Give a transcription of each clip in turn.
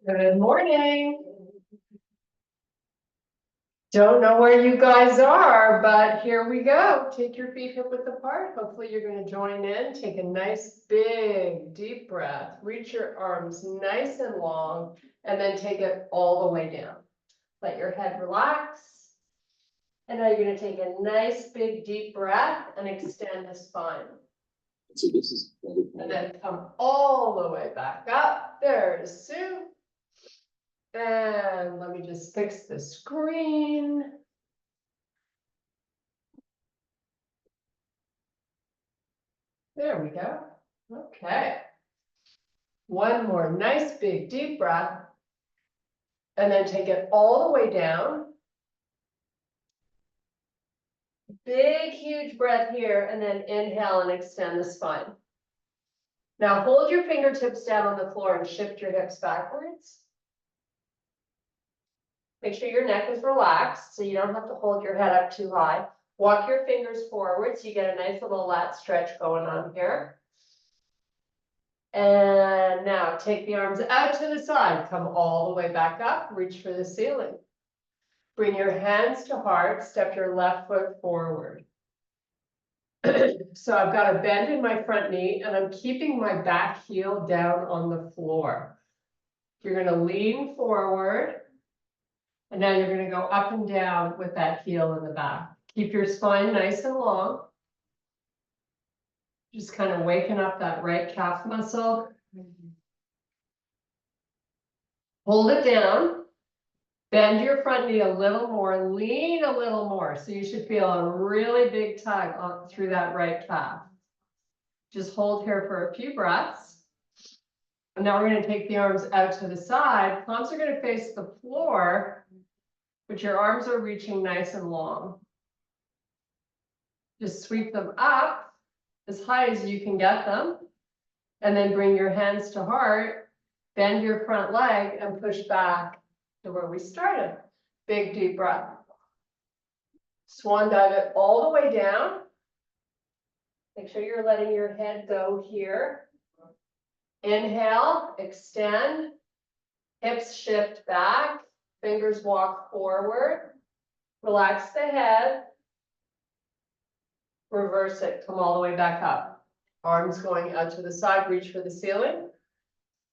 Good morning. Don't know where you guys are, but here we go. Take your feet hip width apart. Hopefully you're going to join in. Take a nice big deep breath. Reach your arms nice and long, and then take it all the way down. Let your head relax. And now you're going to take a nice big deep breath and extend the spine. So this is. And then come all the way back up. There's Sue. And let me just fix the screen. There we go. Okay. One more nice big deep breath. And then take it all the way down. Big, huge breath here, and then inhale and extend the spine. Now hold your fingertips down on the floor and shift your hips backwards. Make sure your neck is relaxed so you don't have to hold your head up too high. Walk your fingers forward so you get a nice little lat stretch going on here. And now take the arms out to the side. Come all the way back up. Reach for the ceiling. Bring your hands to heart. Step your left foot forward. So I've got a bend in my front knee and I'm keeping my back heel down on the floor. You're going to lean forward. And now you're going to go up and down with that heel in the back. Keep your spine nice and long. Just kind of waking up that right calf muscle. Hold it down. Bend your front knee a little more, lean a little more. So you should feel a really big tug on through that right calf. Just hold here for a few breaths. And now we're going to take the arms out to the side. Palms are going to face the floor, but your arms are reaching nice and long. Just sweep them up as high as you can get them. And then bring your hands to heart, bend your front leg and push back to where we started. Big deep breath. Swan dive it all the way down. Make sure you're letting your head go here. Inhale, extend, hips shift back, fingers walk forward. Relax the head. Reverse it, come all the way back up. Arms going out to the side, reach for the ceiling.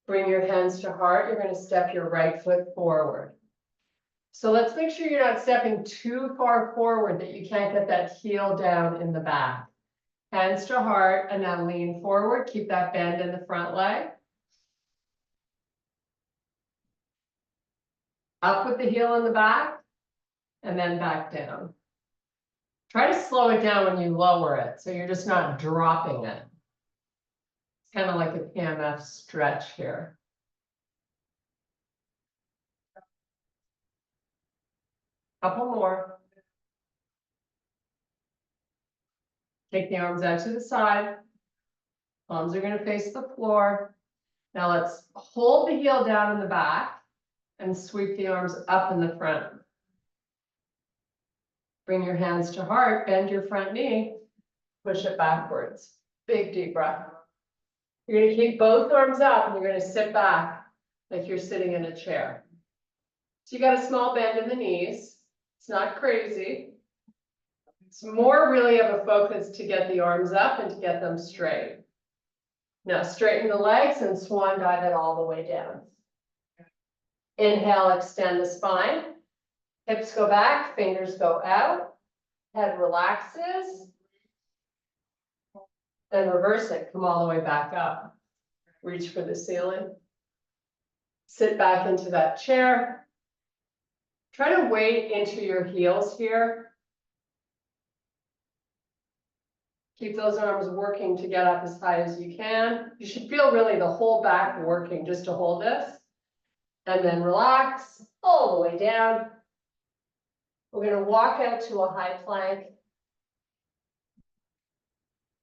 Bring your hands to heart. You're going to step your right foot forward. So let's make sure you're not stepping too far forward that you can't get that heel down in the back. Hands to heart and now lean forward. Keep that bend in the front leg. Up with the heel in the back and then back down. Try to slow it down when you lower it so you're just not dropping it. It's kind of like a PMF stretch here. Couple more. Take the arms out to the side. Palms are going to face the floor. Now let's hold the heel down in the back and sweep the arms up in the front. Bring your hands to heart, bend your front knee, push it backwards. Big deep breath. You're going to keep both arms up and you're going to sit back like you're sitting in a chair. So you got a small bend in the knees. It's not crazy. It's more really of a focus to get the arms up and to get them straight. Now straighten the legs and swan dive it all the way down. Inhale, extend the spine. Hips go back, fingers go out. Head relaxes. Then reverse it, come all the way back up. Reach for the ceiling. Sit back into that chair. Try to wade into your heels here. Keep those arms working to get up as high as you can. You should feel really the whole back working just to hold this. And then relax all the way down. We're going to walk out to a high plank.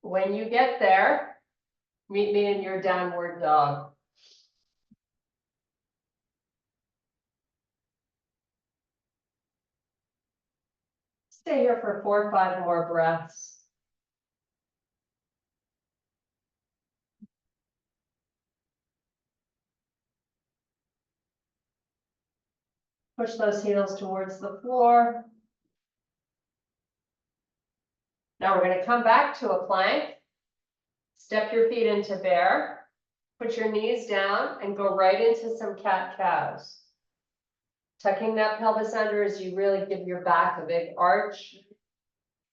When you get there, meet me in your downward dog. Stay here for 4 or 5 more breaths. Push those heels towards the floor. Now we're going to come back to a plank. Step your feet into bear. Put your knees down and go right into some cat-cows. Tucking that pelvis under as you really give your back a big arch.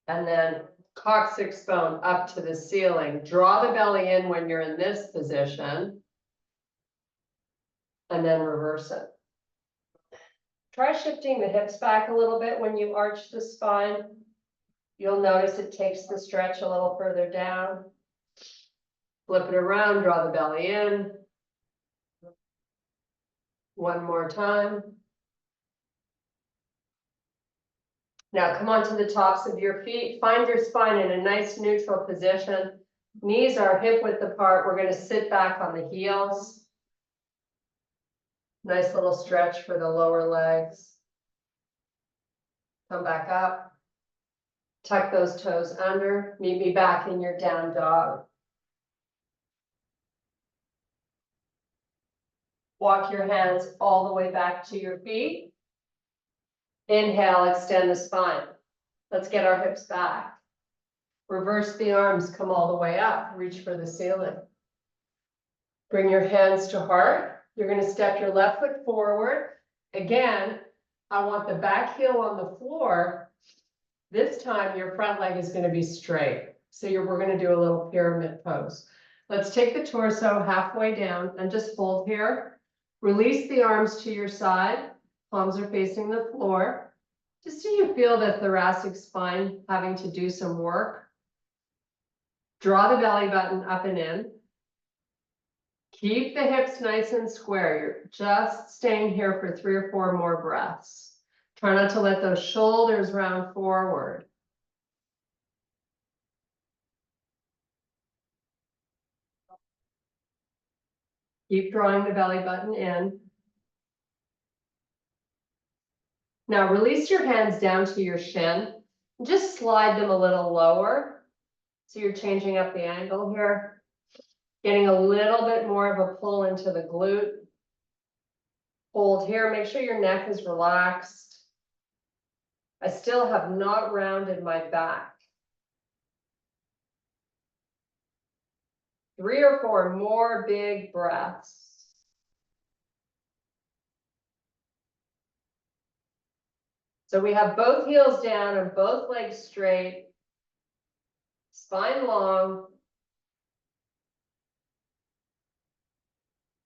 And then coccyx bone up to the ceiling. Draw the belly in when you're in this position. And then reverse it. Try shifting the hips back a little bit when you arch the spine. You'll notice it takes the stretch a little further down. Flip it around, draw the belly in. One more time. Now come onto the tops of your feet. Find your spine in a nice neutral position. Knees are hip width apart. We're going to sit back on the heels. Nice little stretch for the lower legs. Come back up. Tuck those toes under. Meet me back in your down dog. Walk your hands all the way back to your feet. Inhale, extend the spine. Let's get our hips back. Reverse the arms, come all the way up. Reach for the ceiling. Bring your hands to heart. You're going to step your left foot forward. Again, I want the back heel on the floor. This time your front leg is going to be straight. So we're going to do a little pyramid pose. Let's take the torso halfway down and just hold here. Release the arms to your side. Palms are facing the floor. Just so you feel the thoracic spine having to do some work. Draw the belly button up and in. Keep the hips nice and square. You're just staying here for 3 or 4 more breaths. Try not to let those shoulders round forward. Keep drawing the belly button in. Now release your hands down to your shin. Just slide them a little lower. So you're changing up the angle here. Getting a little bit more of a pull into the glute. Hold here. Make sure your neck is relaxed. I still have not rounded my back. 3 or 4 more big breaths. So we have both heels down and both legs straight. Spine long.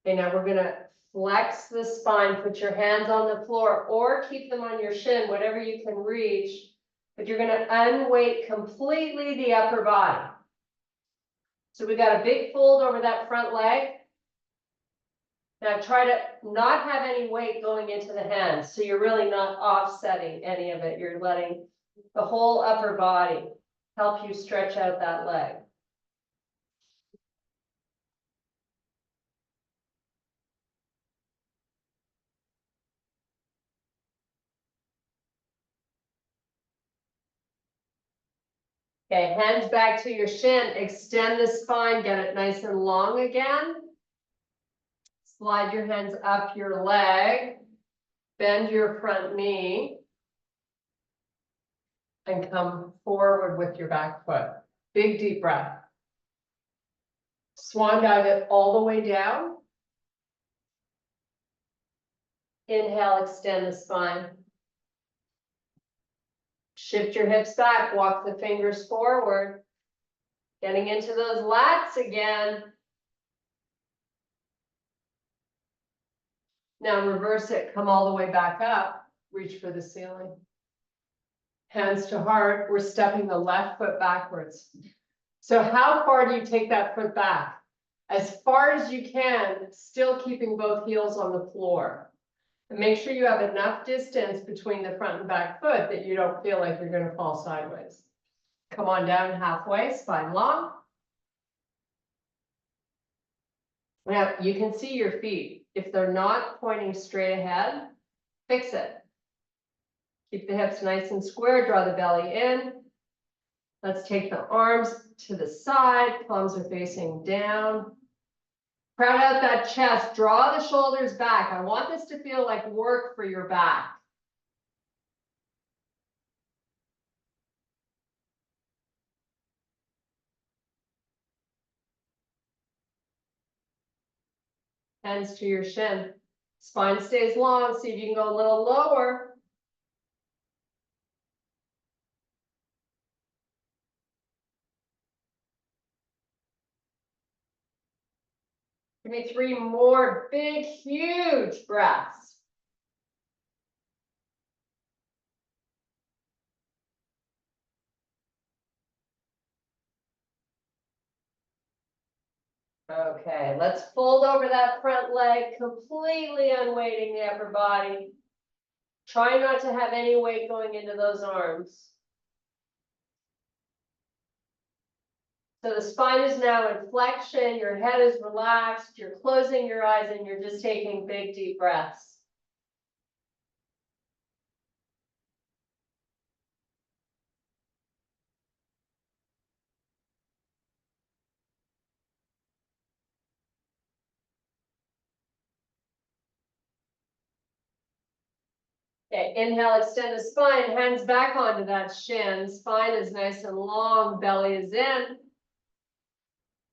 Okay, now we're going to flex the spine. Put your hands on the floor or keep them on your shin, whatever you can reach. But you're going to unweight completely the upper body. So we got a big fold over that front leg. Now try to not have any weight going into the hands. So you're really not offsetting any of it. You're letting the whole upper body help you stretch out that leg. Okay, hands back to your shin. Extend the spine. Get it nice and long again. Slide your hands up your leg. Bend your front knee. And come forward with your back foot. Big deep breath. Swan dive it all the way down. Inhale, extend the spine. Shift your hips back, walk the fingers forward. Getting into those lats again. Now reverse it, come all the way back up. Reach for the ceiling. Hands to heart, we're stepping the left foot backwards. So how far do you take that foot back? As far as you can, still keeping both heels on the floor. And make sure you have enough distance between the front and back foot that you don't feel like you're going to fall sideways. Come on down halfway, spine long. Now you can see your feet. If they're not pointing straight ahead, fix it. Keep the hips nice and square, draw the belly in. Let's take the arms to the side, palms are facing down. Crowd out that chest, draw the shoulders back. I want this to feel like work for your back. Hands to your shin. Spine stays long, see if you can go a little lower. Give me 3 more big, huge breaths. Okay, let's fold over that front leg, completely unweighting the upper body. Try not to have any weight going into those arms. So the spine is now in flexion, your head is relaxed, you're closing your eyes and you're just taking big, deep breaths. Okay, inhale, extend the spine, hands back onto that shin. Spine is nice and long, belly is in.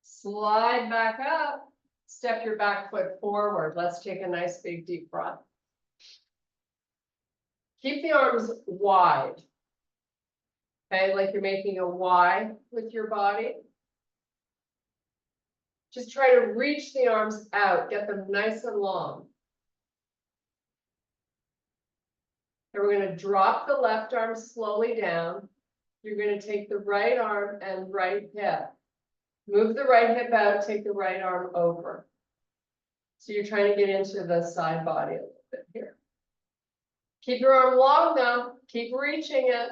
Slide back up, step your back foot forward. Let's take a nice big deep breath. Keep the arms wide. Okay, like you're making a Y with your body. Just try to reach the arms out, get them nice and long. And we're going to drop the left arm slowly down. You're going to take the right arm and right hip. Move the right hip out, take the right arm over. So you're trying to get into the side body a little bit here. Keep your arm long though, keep reaching it.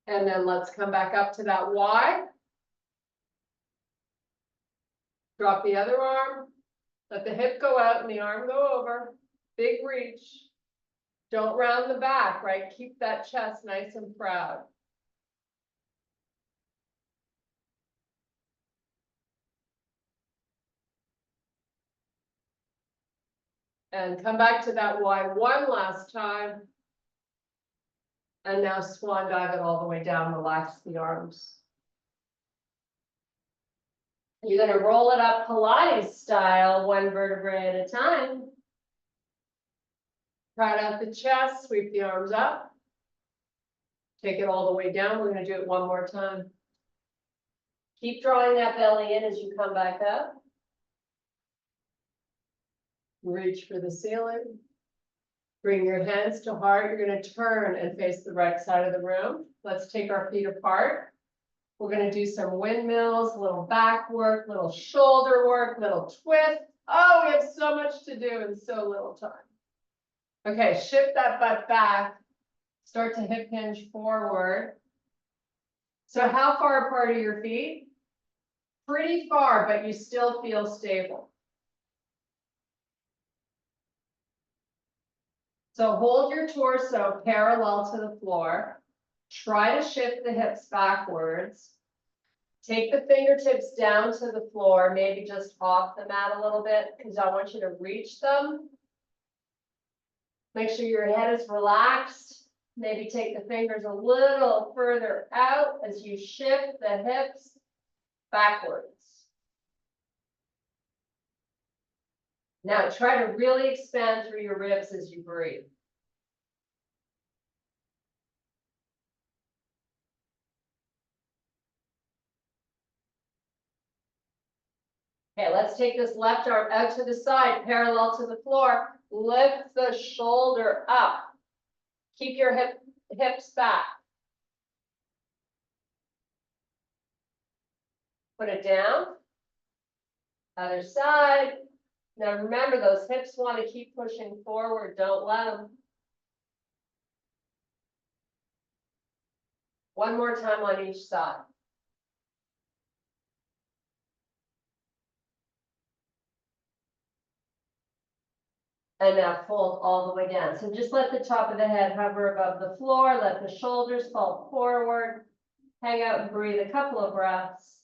And then let's come back up to that Y. Drop the other arm. Let the hip go out and the arm go over. Big reach. Don't round the back, right? Keep that chest nice and proud. And come back to that Y one last time. And now swan dive it all the way down, relax the arms. You're going to roll it up Pilates style, 1 vertebrae at a time. Crowd out the chest, sweep the arms up. Take it all the way down. We're going to do it one more time. Keep drawing that belly in as you come back up. Reach for the ceiling. Bring your hands to heart. You're going to turn and face the right side of the room. Let's take our feet apart. We're going to do some windmills, little back work, little shoulder work, little twist. Oh, we have so much to do in so little time. Okay, shift that butt back. Start to hip hinge forward. So how far apart are your feet? Pretty far, but you still feel stable. So hold your torso parallel to the floor. Try to shift the hips backwards. Take the fingertips down to the floor, maybe just off the mat a little bit, because I want you to reach them. Make sure your head is relaxed. Maybe take the fingers a little further out as you shift the hips backwards. Now try to really expand through your ribs as you breathe. Okay, let's take this left arm out to the side, parallel to the floor. Lift the shoulder up. Keep your hips back. Put it down. Other side. Now remember, those hips want to keep pushing forward. Don't let them. One more time on each side. And now fold all the way down. So just let the top of the head hover above the floor. Let the shoulders fall forward. Hang out and breathe a couple of breaths.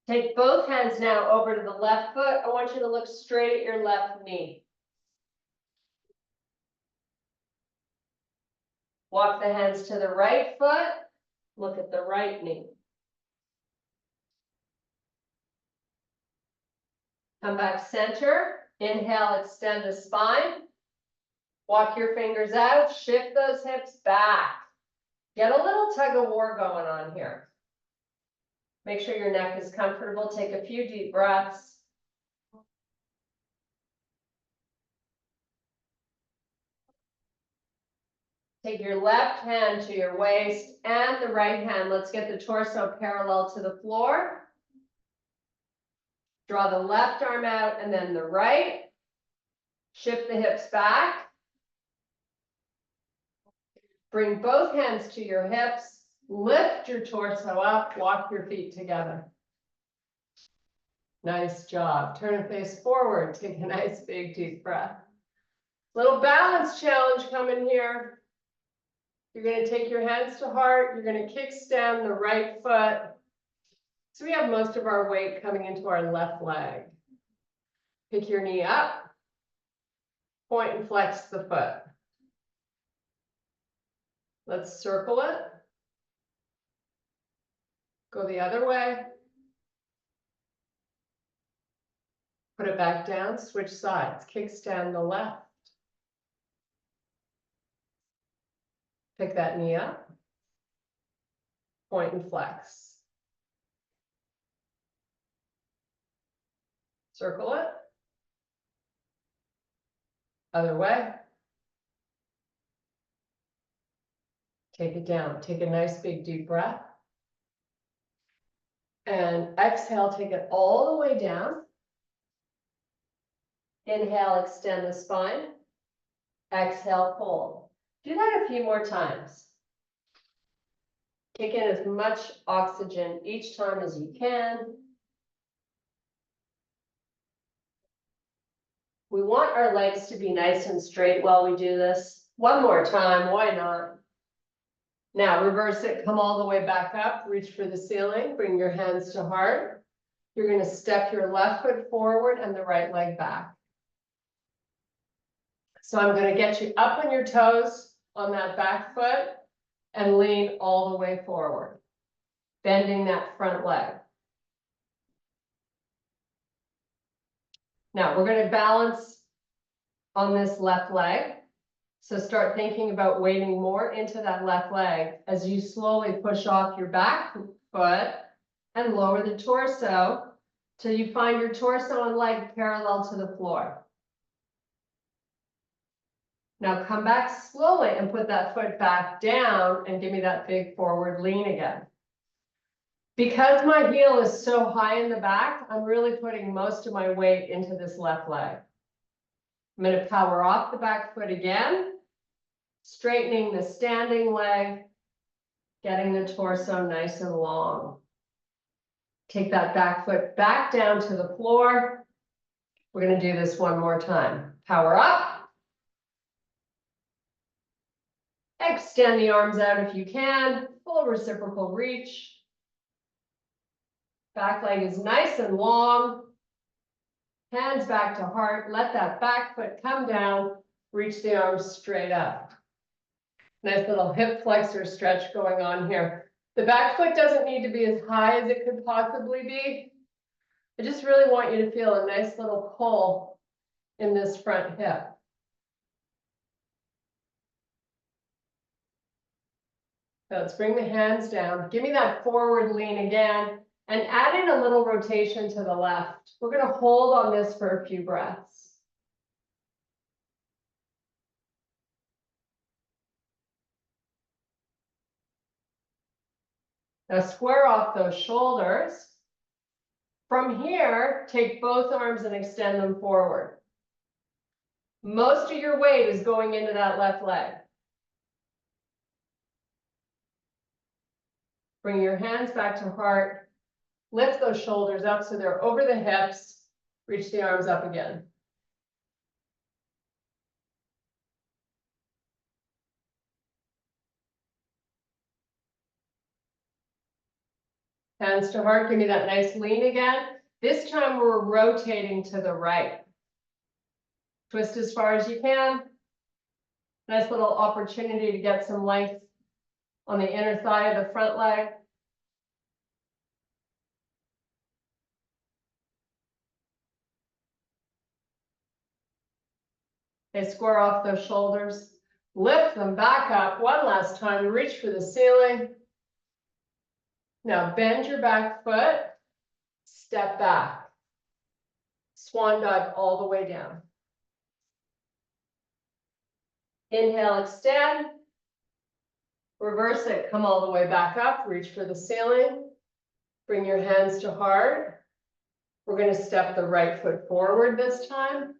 Take both hands now over to the left foot. I want you to look straight at your left knee. Walk the hands to the right foot. Look at the right knee. Come back center. Inhale, extend the spine. Walk your fingers out. Shift those hips back. Get a little tug of war going on here. Make sure your neck is comfortable. Take a few deep breaths. Take your left hand to your waist and the right hand. Let's get the torso parallel to the floor. Draw the left arm out and then the right. Shift the hips back. Bring both hands to your hips. Lift your torso up. Walk your feet together. Nice job. Turn and face forward. Take a nice big deep breath. Little balance challenge coming here. You're going to take your hands to heart. You're going to kickstand the right foot. So we have most of our weight coming into our left leg. Pick your knee up. Point and flex the foot. Let's circle it. Go the other way. Put it back down, switch sides. Kickstand the left. Pick that knee up. Point and flex. Circle it. Other way. Take it down. Take a nice big deep breath. And exhale, take it all the way down. Inhale, extend the spine. Exhale, fold. Do that a few more times. Take in as much oxygen each time as you can. We want our legs to be nice and straight while we do this. One more time, why not? Now reverse it, come all the way back up, reach for the ceiling, bring your hands to heart. You're going to step your left foot forward and the right leg back. So I'm going to get you up on your toes on that back foot and lean all the way forward, bending that front leg. Now we're going to balance on this left leg. So start thinking about weighting more into that left leg as you slowly push off your back foot and lower the torso till you find your torso and leg parallel to the floor. Now come back slowly and put that foot back down and give me that big forward lean again. Because my heel is so high in the back, I'm really putting most of my weight into this left leg. I'm going to power off the back foot again, straightening the standing leg, getting the torso nice and long. Take that back foot back down to the floor. We're going to do this one more time. Power up. Extend the arms out if you can, full reciprocal reach. Back leg is nice and long. Hands back to heart, let that back foot come down, reach the arms straight up. Nice little hip flexor stretch going on here. The back foot doesn't need to be as high as it could possibly be. I just really want you to feel a nice little pull in this front hip. So let's bring the hands down. Give me that forward lean again and add in a little rotation to the left. We're going to hold on this for a few breaths. Now square off those shoulders. From here, take both arms and extend them forward. Most of your weight is going into that left leg. Bring your hands back to heart. Lift those shoulders up so they're over the hips. Reach the arms up again. Hands to heart, give me that nice lean again. This time we're rotating to the right. Twist as far as you can. Nice little opportunity to get some length on the inner thigh of the front leg. Okay, square off those shoulders. Lift them back up one last time. Reach for the ceiling. Now bend your back foot. Step back. Swan dive all the way down. Inhale, extend. Reverse it, come all the way back up. Reach for the ceiling. Bring your hands to heart. We're going to step the right foot forward this time.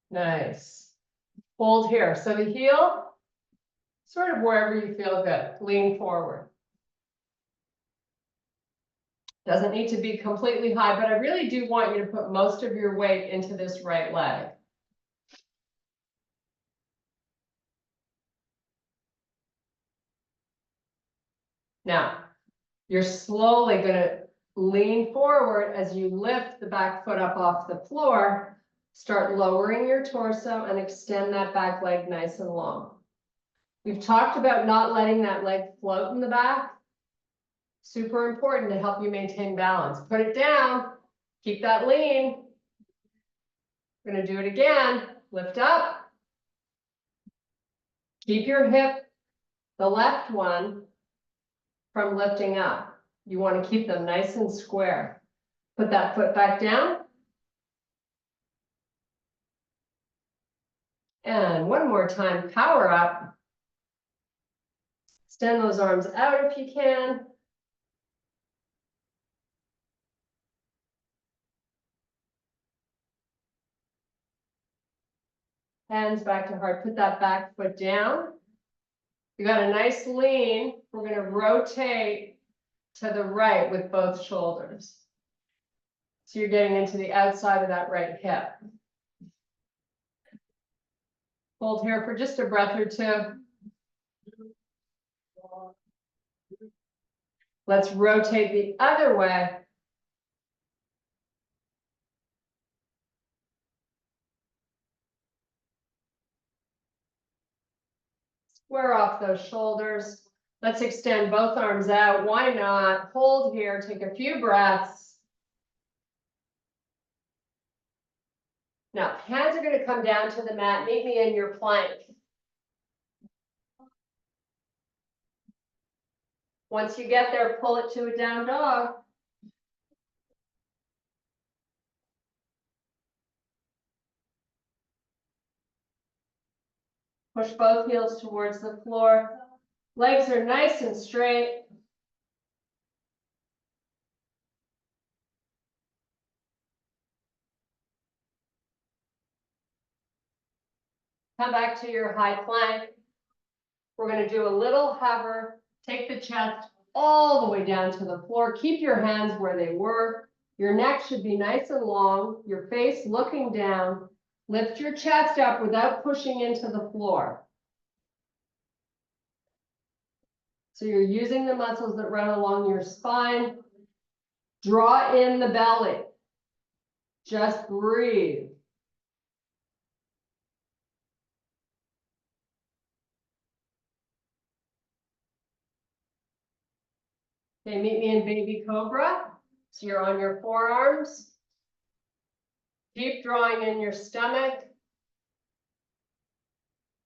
Nice. Hold here. So the heel, sort of wherever you feel good. Lean forward. Doesn't need to be completely high, but I really do want you to put most of your weight into this right leg. Now, you're slowly going to lean forward as you lift the back foot up off the floor. Start lowering your torso and extend that back leg nice and long. We've talked about not letting that leg float in the back. Super important to help you maintain balance. Put it down. Keep that lean. We're going to do it again. Lift up. Keep your hip, the left one, from lifting up. You want to keep them nice and square. Put that foot back down. And one more time, power up. Extend those arms out if you can. Hands back to heart. Put that back foot down. You got a nice lean. We're going to rotate to the right with both shoulders. So you're getting into the outside of that right hip. Hold here for just a breath or two. Let's rotate the other way. Square off those shoulders. Let's extend both arms out. Why not? Hold here. Take a few breaths. Now, hands are going to come down to the mat. Meet me in your plank. Once you get there, pull it to a down dog. Push both heels towards the floor. Legs are nice and straight. Come back to your high plank. We're going to do a little hover. Take the chest all the way down to the floor. Keep your hands where they were. Your neck should be nice and long. Your face looking down. Lift your chest up without pushing into the floor. So you're using the muscles that run along your spine. Draw in the belly. Just breathe. Okay, meet me in baby cobra. So you're on your forearms. Keep drawing in your stomach.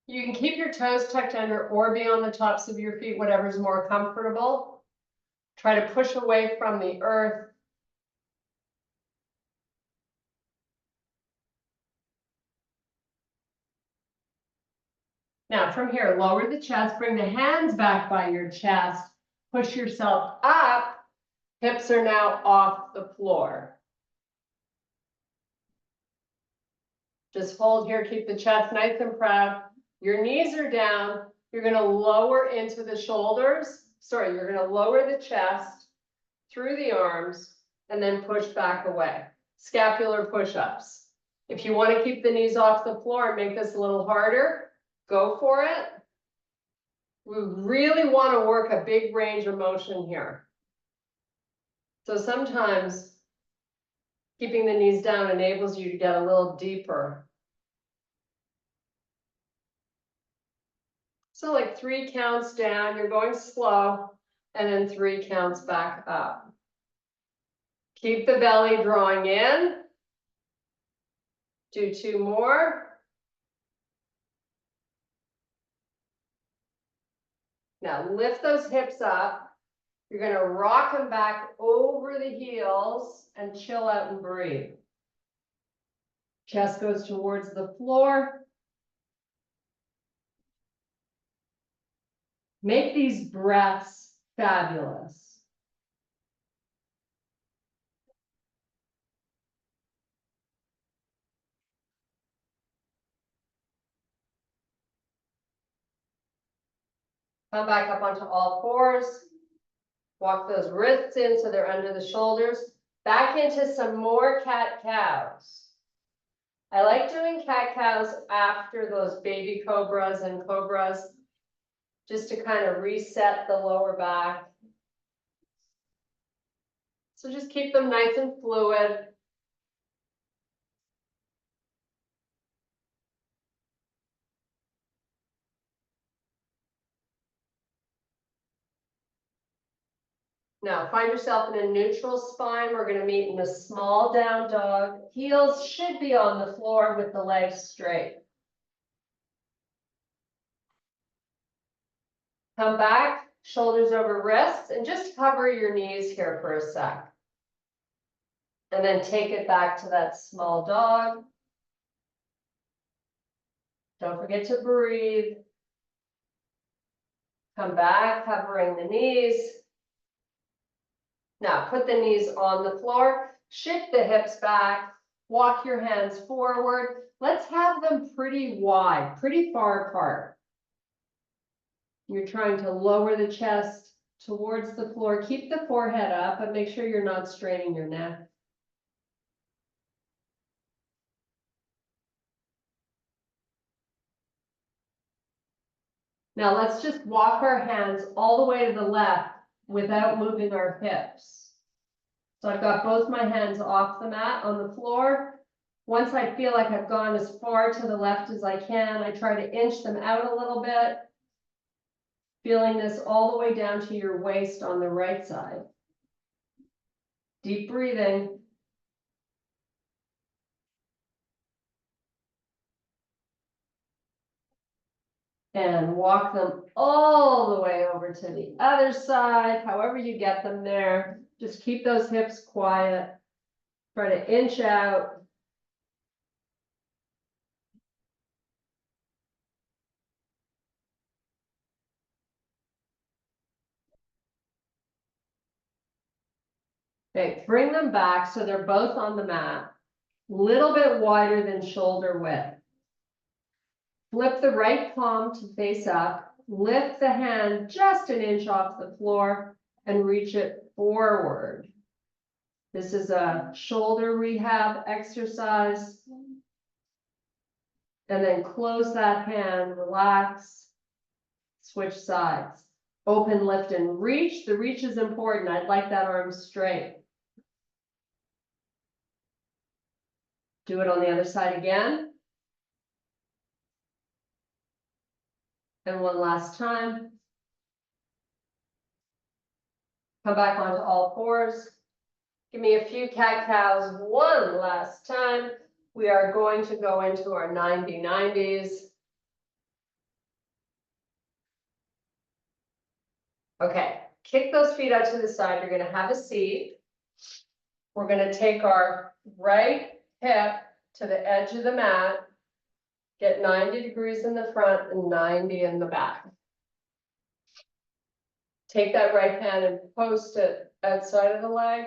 You can keep your toes tucked under or be on the tops of your feet, whatever's more comfortable. Try to push away from the earth. Now from here, lower the chest, bring the hands back by your chest, push yourself up. Hips are now off the floor. Just hold here, keep the chest nice and proud. Your knees are down. You're going to lower into the shoulders. Sorry, you're going to lower the chest through the arms and then push back away. Scapular push-ups. If you want to keep the knees off the floor and make this a little harder, go for it. We really want to work a big range of motion here. So sometimes keeping the knees down enables you to get a little deeper. So like 3 counts down, you're going slow, and then 3 counts back up. Keep the belly drawing in. Do 2 more. Now lift those hips up. You're going to rock them back over the heels and chill out and breathe. Chest goes towards the floor. Make these breaths fabulous. Come back up onto all fours. Walk those wrists in so they're under the shoulders. Back into some more cat-cows. I like doing cat-cows after those baby cobras and cobras, just to kind of reset the lower back. So just keep them nice and fluid. Now find yourself in a neutral spine. We're going to meet in a small down dog. Heels should be on the floor with the legs straight. Come back, shoulders over wrists, and just cover your knees here for a sec. And then take it back to that small dog. Don't forget to breathe. Come back, covering the knees. Now put the knees on the floor, shift the hips back, walk your hands forward. Let's have them pretty wide, pretty far apart. You're trying to lower the chest towards the floor. Keep the forehead up, but make sure you're not straining your neck. Now let's just walk our hands all the way to the left without moving our hips. So I've got both my hands off the mat on the floor. Once I feel like I've gone as far to the left as I can, I try to inch them out a little bit. Feeling this all the way down to your waist on the right side. Deep breathing. And walk them all the way over to the other side, however you get them there. Just keep those hips quiet. Try to inch out. Okay, bring them back so they're both on the mat. Little bit wider than shoulder width. Flip the right palm to face up. Lift the hand just an inch off the floor and reach it forward. This is a shoulder rehab exercise. And then close that hand, relax, switch sides. Open, lift, and reach. The reach is important. I'd like that arm straight. Do it on the other side again. And one last time. Come back onto all fours. Give me a few cat-cows one last time. We are going to go into our 90-90s. Okay, kick those feet out to the side. You're going to have a seat. We're going to take our right hip to the edge of the mat. Get 90 degrees in the front and 90 in the back. Take that right hand and post it outside of the leg.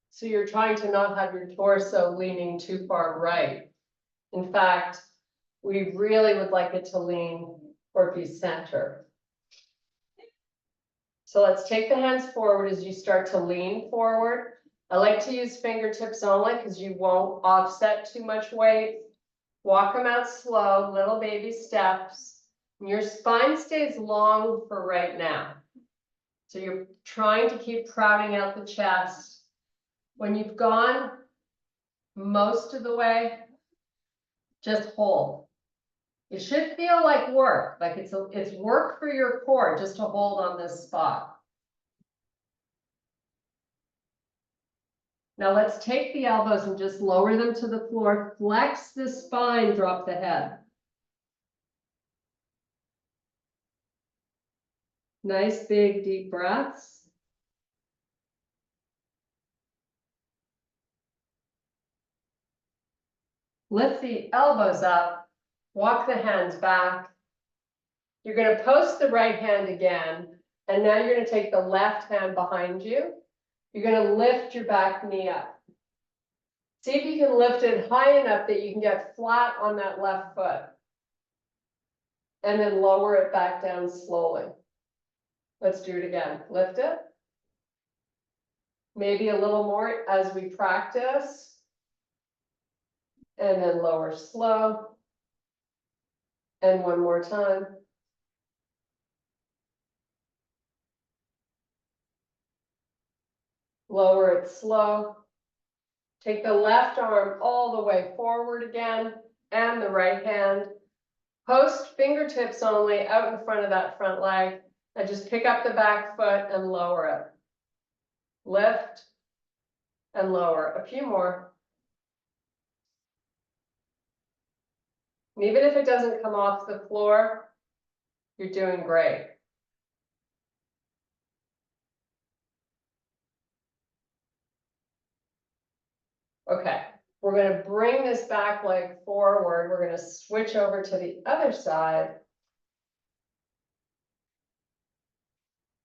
So you're trying to not have your torso leaning too far right. In fact, we really would like it to lean or be center. So let's take the hands forward as you start to lean forward. I like to use fingertips only because you won't offset too much weight. Walk them out slow, little baby steps. And your spine stays long for right now. So you're trying to keep crowding out the chest. When you've gone most of the way, just hold. It should feel like work, like it's work for your core just to hold on this spot. Now let's take the elbows and just lower them to the floor. Flex the spine, drop the head. Nice big deep breaths. Lift the elbows up, walk the hands back. You're going to post the right hand again, and now you're going to take the left hand behind you. You're going to lift your back knee up. See if you can lift it high enough that you can get flat on that left foot. And then lower it back down slowly. Let's do it again. Lift it. Maybe a little more as we practice. And then lower slow. And one more time. Lower it slow. Take the left arm all the way forward again, and the right hand. Post fingertips only out in front of that front leg, and just pick up the back foot and lower it. Lift and lower. A few more. And even if it doesn't come off the floor, you're doing great. Okay, we're going to bring this back leg forward. We're going to switch over to the other side.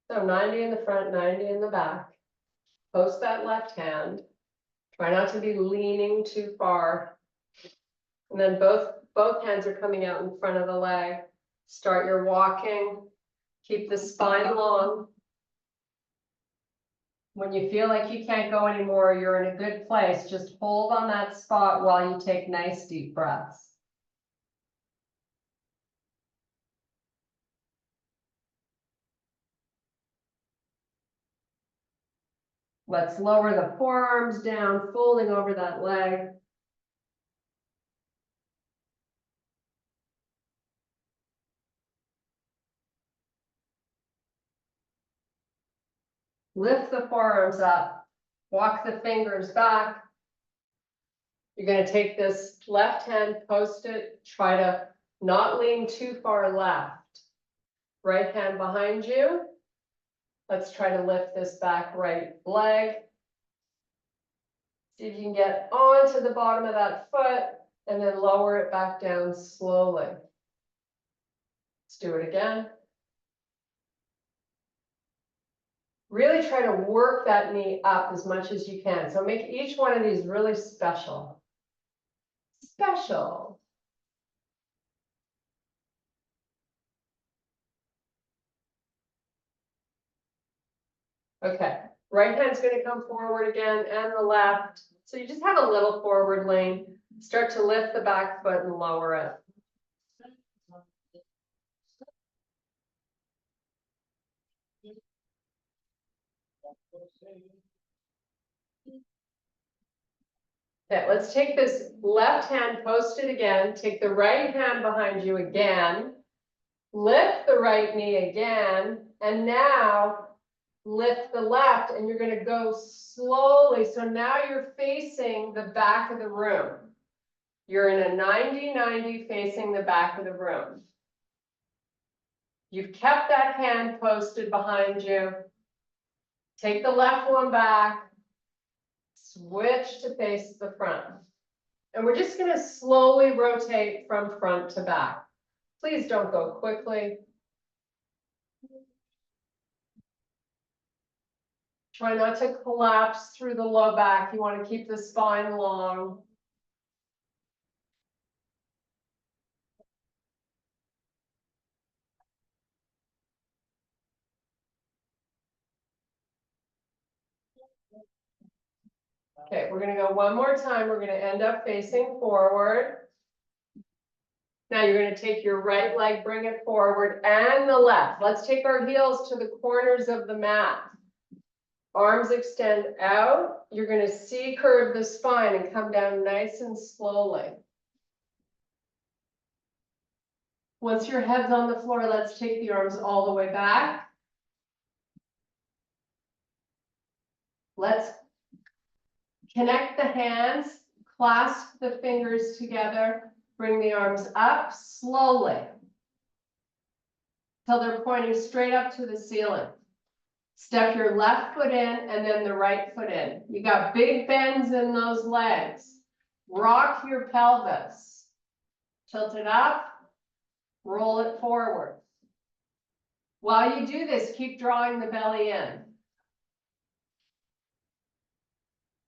So 90 in the front, 90 in the back. Post that left hand. Try not to be leaning too far. And then both hands are coming out in front of the leg. Start your walking. Keep the spine long. When you feel like you can't go anymore, you're in a good place. Just hold on that spot while you take nice deep breaths. Let's lower the forearms down, folding over that leg. Lift the forearms up, walk the fingers back. You're going to take this left hand, post it, try to not lean too far left. Right hand behind you. Let's try to lift this back right leg. See if you can get onto the bottom of that foot and then lower it back down slowly. Let's do it again. Really try to work that knee up as much as you can. So make each one of these really special. Special. Okay, right hand's going to come forward again and the left. So you just have a little forward lean. Start to lift the back foot and lower it. Okay, let's take this left hand, post it again, take the right hand behind you again, lift the right knee again, and now lift the left, and you're gonna go slowly. So now you're facing the back of the room. You're in a 90-90 facing the back of the room. You've kept that hand posted behind you. Take the left one back, switch to face the front. And we're just gonna slowly rotate from front to back. Please don't go quickly. Try not to collapse through the low back. You want to keep the spine long. Okay, we're gonna go one more time. We're gonna end up facing forward. Now you're gonna take your right leg, bring it forward, and the left. Let's take our heels to the corners of the mat. Arms extend out. You're gonna C-curve the spine and come down nice and slowly. Once your head's on the floor, let's take the arms all the way back. Let's connect the hands, clasp the fingers together, bring the arms up slowly till they're pointing straight up to the ceiling. Step your left foot in and then the right foot in. You got big bends in those legs. Rock your pelvis. Tilt it up, roll it forward. While you do this, keep drawing the belly in.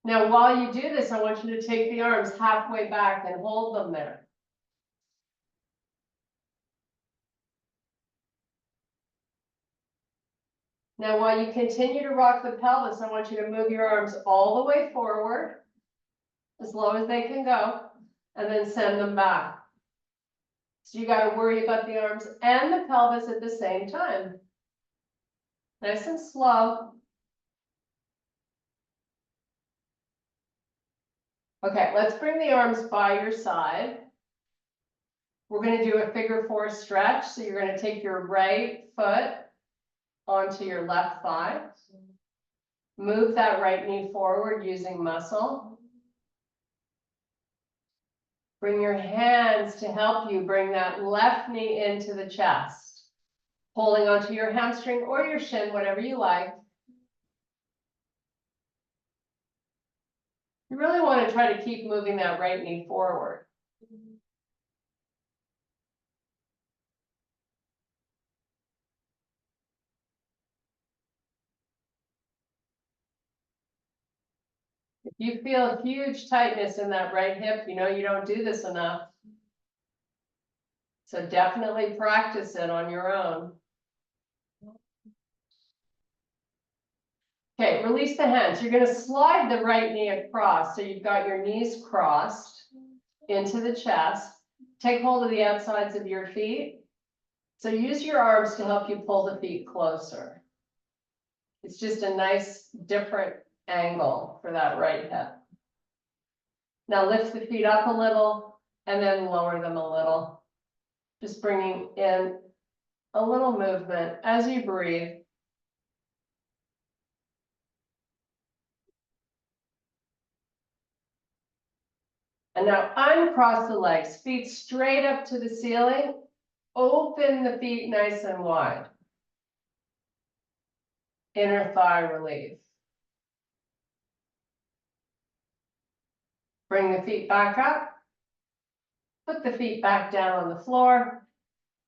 Now, while you do this, I want you to take the arms halfway back and hold them there. Now, while you continue to rock the pelvis, I want you to move your arms all the way forward, as low as they can go, and then send them back. So you got to worry about the arms and the pelvis at the same time. Nice and slow. Okay, let's bring the arms by your side. We're going to do a figure 4 stretch. So you're going to take your right foot onto your left thigh. Move that right knee forward using muscle. Bring your hands to help you bring that left knee into the chest. Holding onto your hamstring or your shin, whatever you like. You really want to try to keep moving that right knee forward. If you feel huge tightness in that right hip, you know you don't do this enough. So definitely practice it on your own. Okay, release the hands. You're going to slide the right knee across. So you've got your knees crossed into the chest. Take hold of the outsides of your feet. So use your arms to help you pull the feet closer. It's just a nice different angle for that right hip. Now lift the feet up a little and then lower them a little. Just bringing in a little movement as you breathe. And now uncross the legs, feet straight up to the ceiling. Open the feet nice and wide. Inner thigh relief. Bring the feet back up. Put the feet back down on the floor.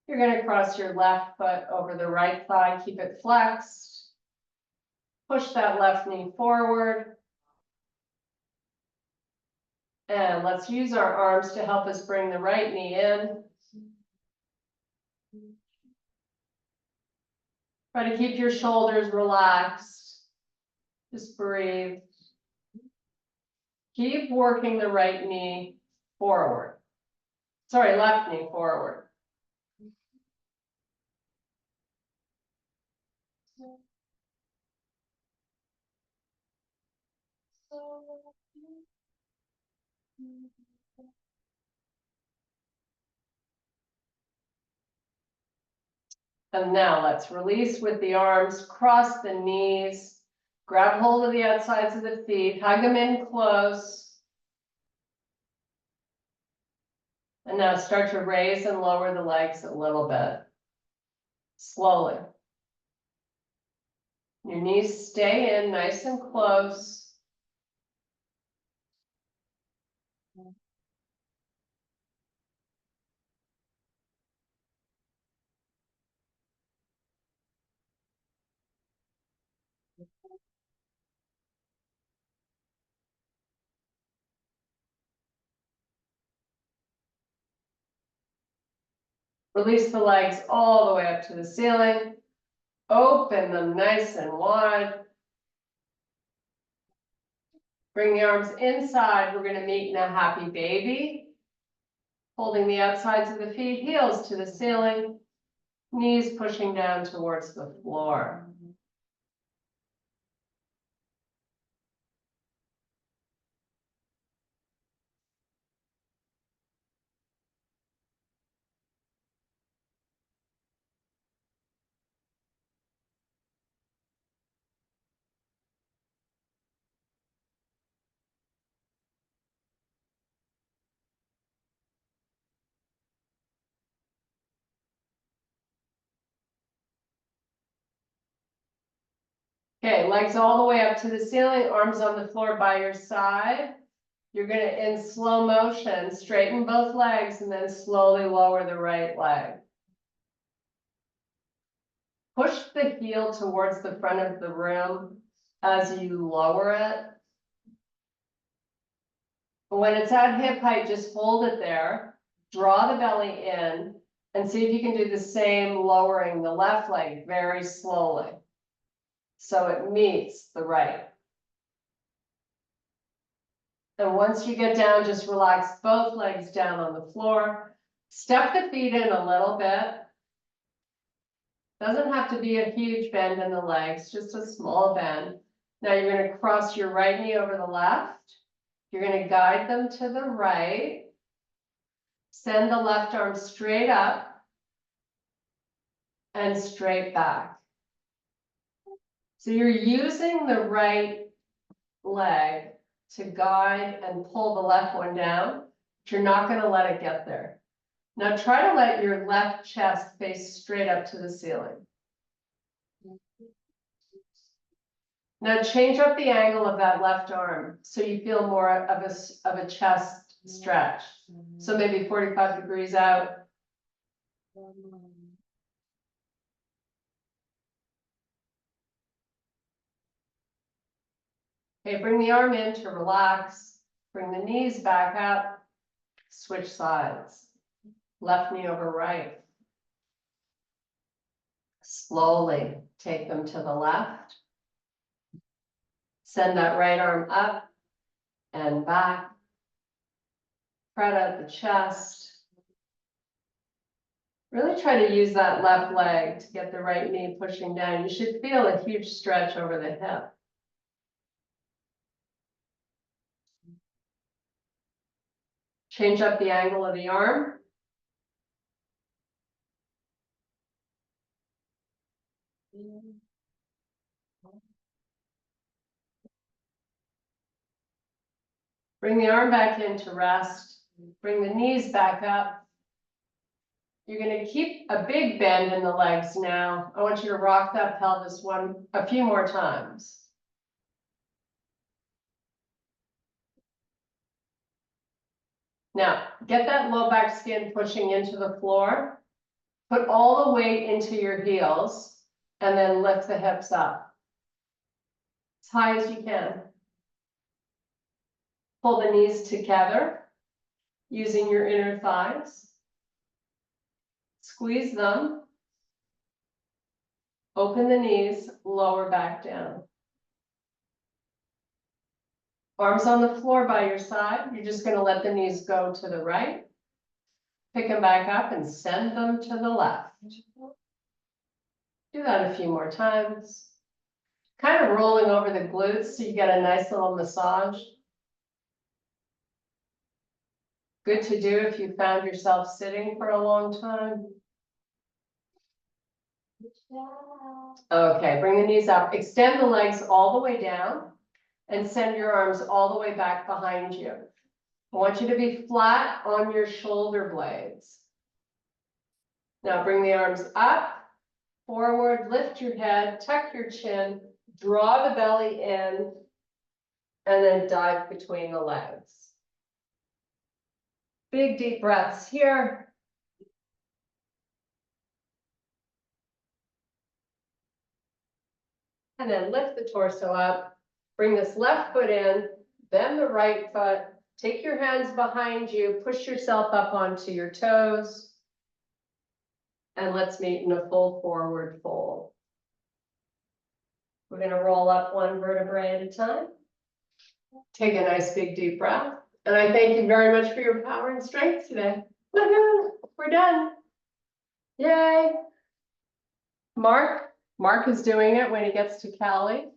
You're going to cross your left foot over the right thigh. Keep it flexed. Push that left knee forward. And let's use our arms to help us bring the right knee in. Try to keep your shoulders relaxed. Just breathe. Keep working the right knee forward. Sorry, left knee forward. And now let's release with the arms, cross the knees, grab hold of the outsides of the feet, hug them in close. And now start to raise and lower the legs a little bit. Slowly. Your knees stay in nice and close. Release the legs all the way up to the ceiling. Open them nice and wide. Bring the arms inside. We're going to meet in a happy baby. Holding the outsides of the feet, heels to the ceiling, knees pushing down towards the floor. Okay, legs all the way up to the ceiling, arms on the floor by your side. You're going to, in slow motion, straighten both legs and then slowly lower the right leg. Push the heel towards the front of the room as you lower it. When it's at hip height, just hold it there. Draw the belly in and see if you can do the same, lowering the left leg very slowly, so it meets the right. And once you get down, just relax both legs down on the floor. Step the feet in a little bit. Doesn't have to be a huge bend in the legs, just a small bend. Now you're going to cross your right knee over the left. You're going to guide them to the right. Send the left arm straight up and straight back. So you're using the right leg to guide and pull the left one down, but you're not going to let it get there. Now try to let your left chest face straight up to the ceiling. Now change up the angle of that left arm so you feel more of a chest stretch. So maybe 45 degrees out. Okay, bring the arm in to relax. Bring the knees back up. Switch sides. Left knee over right. Slowly take them to the left. Send that right arm up and back. Spread out the chest. Really try to use that left leg to get the right knee pushing down. You should feel a huge stretch over the hip. Change up the angle of the arm. Bring the arm back in to rest. Bring the knees back up. You're going to keep a big bend in the legs now. I want you to rock that pelvis a few more times. Now, get that low back skin pushing into the floor. Put all the weight into your heels and then lift the hips up as high as you can. Pull the knees together using your inner thighs. Squeeze them. Open the knees, lower back down. Arms on the floor by your side. You're just going to let the knees go to the right. Pick them back up and send them to the left. Do that a few more times. Kind of rolling over the glutes so you get a nice little massage. Good to do if you found yourself sitting for a long time. Okay, bring the knees up, extend the legs all the way down and send your arms all the way back behind you. I want you to be flat on your shoulder blades. Now bring the arms up, forward, lift your head, tuck your chin, draw the belly in, and then dive between the legs. Big deep breaths here. And then lift the torso up, bring this left foot in, bend the right foot, take your hands behind you, push yourself up onto your toes. And let's meet in a full forward fold. We're gonna roll up one vertebrae at a time. Take a nice big deep breath. And I thank you very much for your power and strength today. Woohoo! We're done. Yay. Mark is doing it when he gets to Cali.